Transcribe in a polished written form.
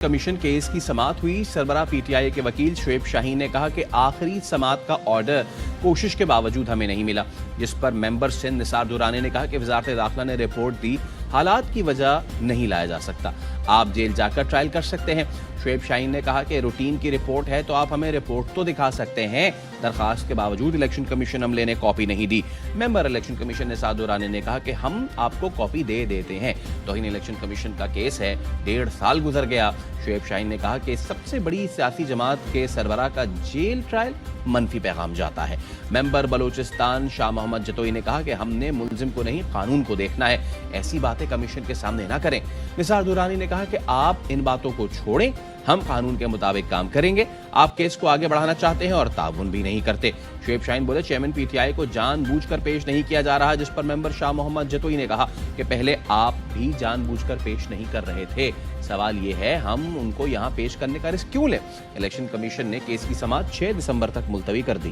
Commission case की समाअत हुई। सरबराह PTI के वकील शुएब शाहीन ने कहा कि आखिरी समाअत का ऑर्डर कोशिश के बावजूद हमें नहीं मिला, जिस पर मेंबर सिंध निसार दुरानी ने कहा कि वजारत दाखिला ने रिपोर्ट दी, हालात की वजह नहीं लाया जा सकता, आप जेल जाकर ट्रायल कर सकते हैं। शुएब शाहीन ने कहा कि रूटीन की रिपोर्ट है तो आप हमें रिपोर्ट तो दिखा सकते हैं। दरखास्त के बावजूद इलेक्शन कमीशन अमले ने कॉपी नहीं दी। Member election commission Nisar Durrani ने कहा कि हम आपको कॉपी दे देते हैं। तौहीन इलेक्शन कमीशन का केस है, 1.5 साल गुजर गया। शुएब शाहीन ने कहा कि सबसे बड़ी सियासी जमात के सरबराह का जेल ट्रायल मनफी पैगाम जाता है। मेंबर बलोचिस्तान शाह मोहम्मद जतोई ने कहा कि हमने मुल्जिम को नहीं कानून को देखना है, ऐसी बातें कमीशन के सामने ना करें। निसार दुरानी ने कहा कि आप इन बातों को छोड़ें, हम कानून के मुताबिक काम करेंगे। आप केस को आगे बढ़ाना चाहते हैं और ताउन भी नहीं करते। शुएब शाहीन बोले, चेयरमैन पीटीआई को जानबूझकर पेश नहीं किया जा रहा, जिस पर मेंबर शाह मोहम्मद जतोई ने कहा कि पहले आप भी जानबूझकर पेश नहीं कर रहे थे। सवाल ये है, हम उनको यहां पेश करने का रिस्क क्यों लें? इलेक्शन कमीशन ने केस की समाअत 6 दिसंबर तक मुलतवी कर दी।